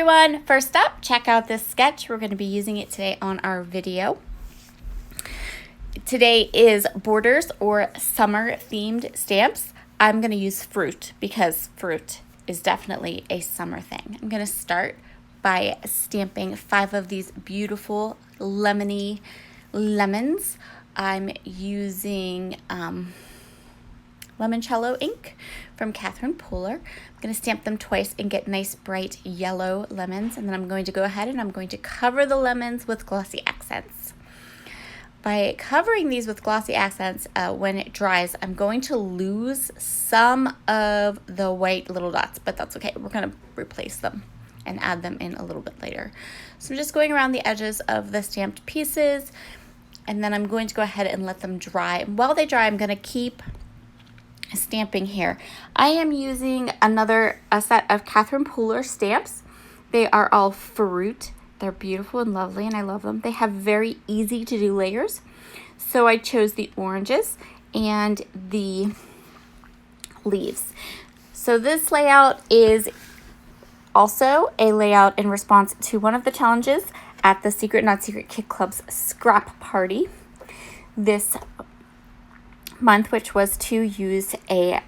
everyone, first up, check out this sketch. We're going to be using it today on our video. Today is borders or summer themed stamps. I'm going to use fruit because fruit is definitely a summer thing. I'm going to start by stamping 5 of these beautiful lemony lemons. I'm using limoncello ink from Catherine Pooler. I'm going to stamp them twice and get nice bright yellow lemons, and then I'm going to go ahead and I'm going to cover the lemons with glossy accents. By covering these with glossy accents, when it dries, I'm going to lose some of the white little dots, but that's okay. We're going to replace them and add them in a little bit later. So I'm just going around the edges of the stamped pieces, and then I'm going to go ahead and let them dry. And while they dry, I'm going to keep stamping here. I am using a set of Catherine Pooler stamps. They are all fruit. They're beautiful and lovely, and I love them. They have very easy to do layers. So I chose the oranges and the leaves. So this layout is also a layout in response to one of the challenges at the Secret Not Secret Kit Club's scrap party this month, which was to use a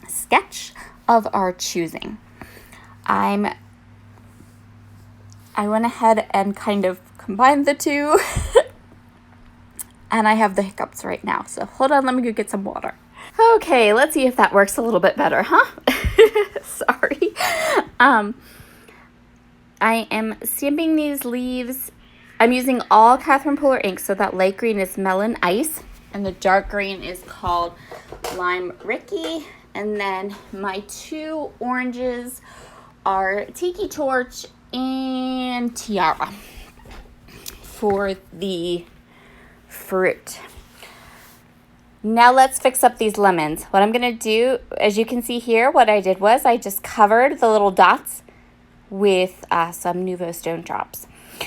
sketch of our choosing. I went ahead and kind of combined the two and I have the hiccups right now, so hold on, let me go get some water. Okay, let's see if that works a little bit better, huh? Sorry. I am stamping these leaves. I'm using all Catherine Pooler ink, so that light green is Melon Ice and the dark green is called Lime Ricky, and then my 2 oranges are Tiki Torch and Tiara for the fruit. Now let's fix up these lemons. What I'm going to do, as you can see here, what I did was I just covered the little dots with some Nouveau Stone Drops.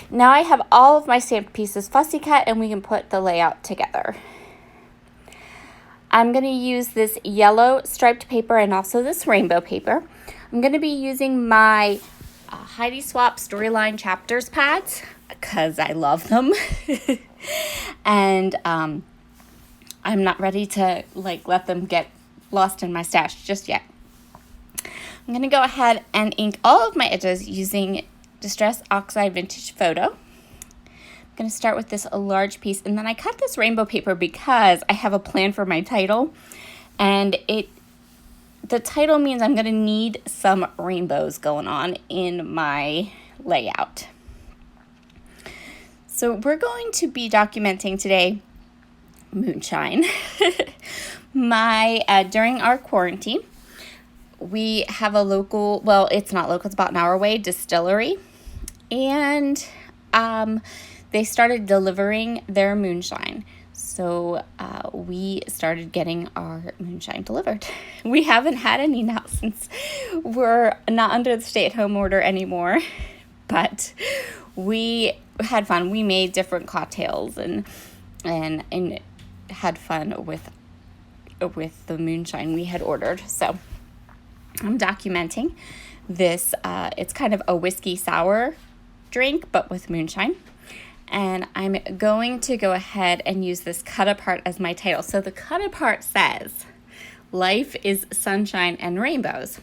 Now I have all of my stamped pieces fussy cut, and we can put the layout together. I'm going to use this yellow striped paper and also this rainbow paper. I'm going to be using my Heidi Swapp Storyline Chapters pads because I love them. And I'm not ready to let them get lost in my stash just yet. I'm going to go ahead and ink all of my edges using Distress Oxide Vintage Photo. I'm going to start with this large piece, and then I cut this rainbow paper because I have a plan for my title, and the title means I'm going to need some rainbows going on in my layout. So we're going to be documenting today Moonshine. During our quarantine, we have a local, well, it's not local, it's about an hour away, distillery, and they started delivering their moonshine. So we started getting our moonshine delivered. We haven't had any now since we're not under the stay-at-home order anymore, but we had fun. We made different cocktails and had fun with the moonshine we had ordered. So I'm documenting this. It's kind of a whiskey sour drink, but with moonshine. And I'm going to go ahead and use this cut apart as my title. So the cut apart says, life is sunshine and rainbows.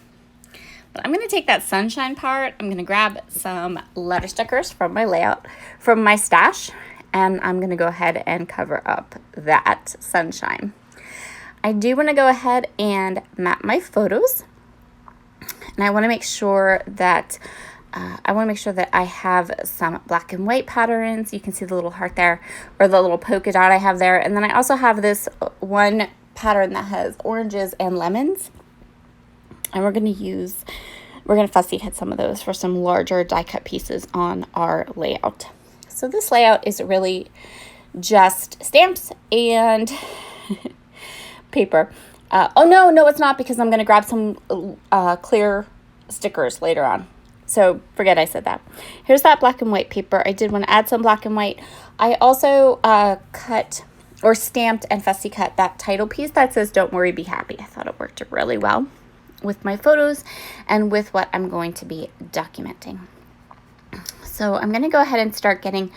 But I'm going to take that sunshine part. I'm going to grab some letter stickers from my layout, from my stash, and I'm going to go ahead and cover up that sunshine. I do want to go ahead and map my photos. And I want to make sure that I have some black and white patterns. You can see the little heart there, or the little polka dot I have there. And then I also have this one pattern that has oranges and lemons. And we're going to fussy cut some of those for some larger die cut pieces on our layout. So this layout is really just stamps and paper. No, it's not, because I'm going to grab some clear stickers later on. So forget I said that. Here's that black and white paper. I did want to add some black and white. I also cut or stamped and fussy cut that title piece that says "Don't worry, be happy." I thought it worked really well. with my photos and with what I'm going to be documenting. So I'm going to go ahead and start getting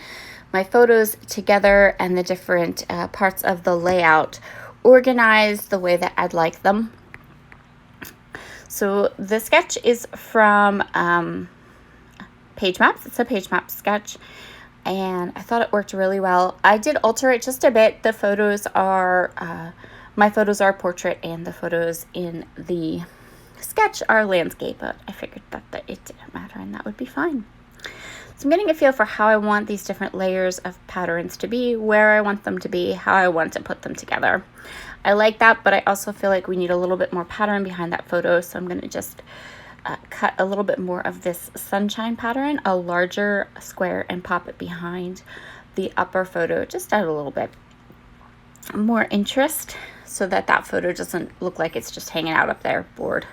my photos together and the different parts of the layout organized the way that I'd like them. So the sketch is from Page Maps. It's a Page Map sketch, and I thought it worked really well. I did alter it just a bit. The photos are, my photos are portrait, and the photos in the sketch are landscape, but I figured that it didn't matter and that would be fine. So I'm getting a feel for how I want these different layers of patterns to be, where I want them to be, how I want to put them together. I like that, but I also feel like we need a little bit more pattern behind that photo, so I'm going to just cut a little bit more of this sunshine pattern, a larger square, and pop it behind the upper photo. Just add a little bit more interest so that that photo doesn't look like it's just hanging out up there bored.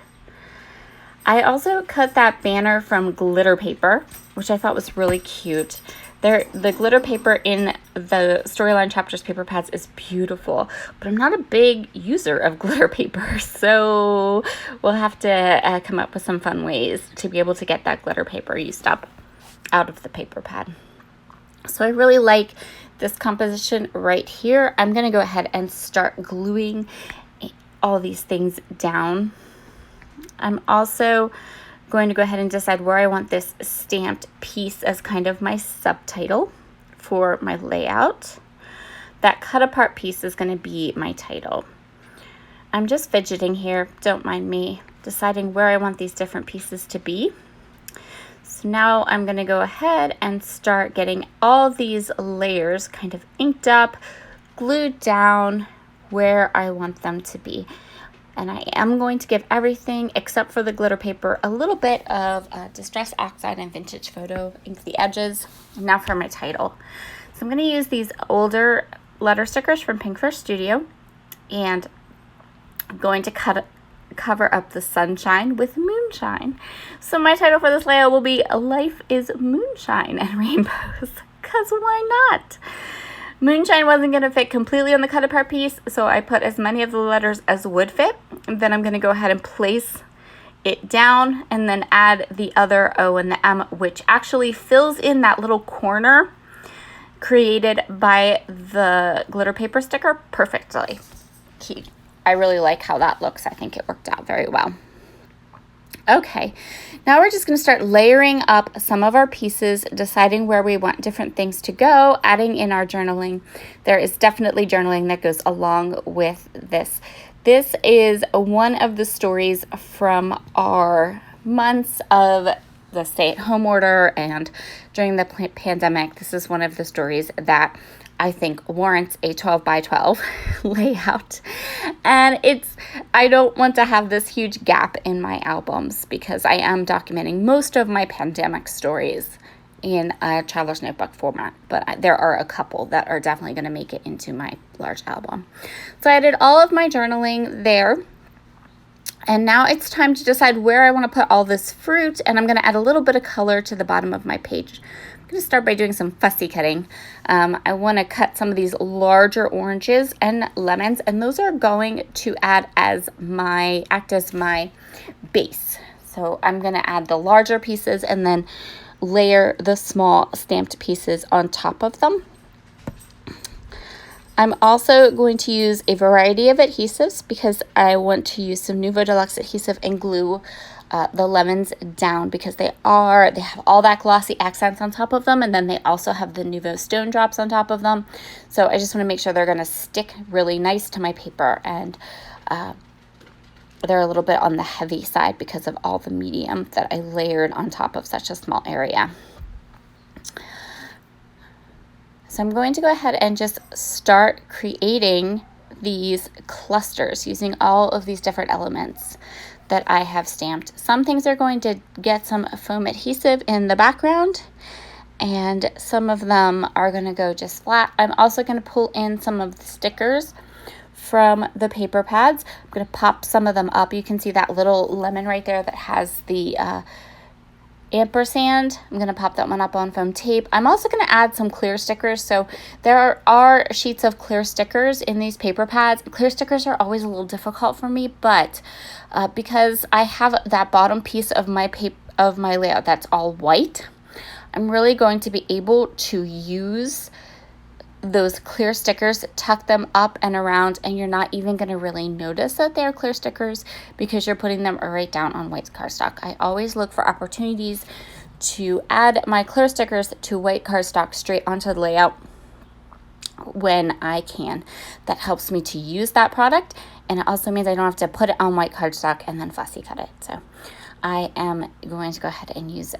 I also cut that banner from glitter paper, which I thought was really cute. The glitter paper in the Storyline Chapters paper pads is beautiful, but I'm not a big user of glitter paper, so we'll have to come up with some fun ways to be able to get that glitter paper used up out of the paper pad. So I really like this composition right here. I'm going to go ahead and start gluing all these things down. I'm also going to go ahead and decide where I want this stamped piece as kind of my subtitle for my layout. That cut apart piece is going to be my title. I'm just fidgeting here, don't mind me, deciding where I want these different pieces to be. So now I'm going to go ahead and start getting all these layers kind of inked up, glued down where I want them to be. And I am going to give everything except for the glitter paper a little bit of Distress Oxide and Vintage Photo, ink the edges. Now for my title. So I'm going to use these older letter stickers from Pink First Studio, and I'm going to cover up the sunshine with moonshine. So my title for this layout will be Life is Moonshine and Rainbows, because why not? Moonshine wasn't going to fit completely on the cut apart piece, so I put as many of the letters as would fit. And then I'm going to go ahead and place it down and then add the other O and the M, which actually fills in that little corner created by the glitter paper sticker perfectly. I really like how that looks. I think it worked out very well. Okay, now we're just going to start layering up some of our pieces, deciding where we want different things to go, adding in our journaling. There is definitely journaling that goes along with this. This is one of the stories from our months of the stay-at-home order and during the pandemic. This is one of the stories that I think warrants a 12 by 12 layout. And I don't want to have this huge gap in my albums because I am documenting most of my pandemic stories in a traveler's notebook format, but there are a couple that are definitely going to make it into my large album. So I did all of my journaling there. And now it's time to decide where I want to put all this fruit, and I'm going to add a little bit of color to the bottom of my page. I'm going to start by doing some fussy cutting. I want to cut some of these larger oranges and lemons, and those are going to act as my base. So I'm going to add the larger pieces and then layer the small stamped pieces on top of them. I'm also going to use a variety of adhesives because I want to use some Nuvo Deluxe adhesive and glue the lemons down because they have all that glossy accents on top of them, and then they also have the Nuvo Stone Drops on top of them. So I just want to make sure they're going to stick really nice to my paper, and they're a little bit on the heavy side because of all the medium that I layered on top of such a small area. So I'm going to go ahead and just start creating these clusters using all of these different elements that I have stamped. Some things are going to get some foam adhesive in the background, and some of them are going to go just flat. I'm also going to pull in some of the stickers from the paper pads. I'm going to pop some of them up. You can see that little lemon right there that has the ampersand. I'm going to pop that one up on foam tape. I'm also going to add some clear stickers. So there are sheets of clear stickers in these paper pads. Clear stickers are always a little difficult for me, but because I have that bottom piece of my layout that's all white, I'm really going to be able to use those clear stickers, tuck them up and around, and you're not even going to really notice that they're clear stickers because you're putting them right down on white cardstock. I always look for opportunities to add my clear stickers to white cardstock straight onto the layout when I can. That helps me to use that product, and it also means I don't have to put it on white cardstock and then fussy cut it. So I am going to go ahead and use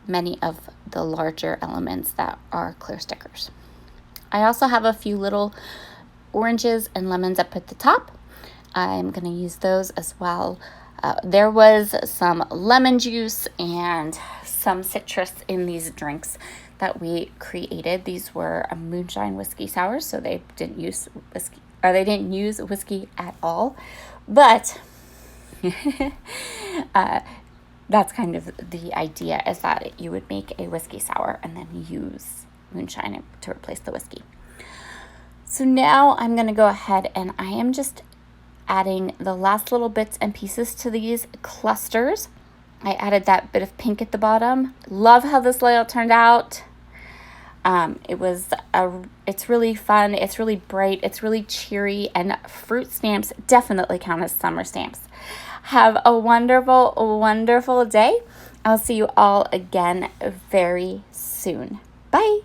many of the larger elements that are clear stickers. I also have a few little oranges and lemons up at the top. I'm going to use those as well. There was some lemon juice and some citrus in these drinks that we created. These were a moonshine whiskey sours, so they didn't use whiskey, or they didn't use whiskey at all. But that's kind of the idea, is that you would make a whiskey sour and then use moonshine to replace the whiskey. So now I'm going to go ahead and I am just adding the last little bits and pieces to these clusters. I added that bit of pink at the bottom. Love how this layout turned out. It's really fun. It's really bright. It's really cheery, and fruit stamps definitely count as summer stamps. Have a wonderful, wonderful day. I'll see you all again very soon. Bye.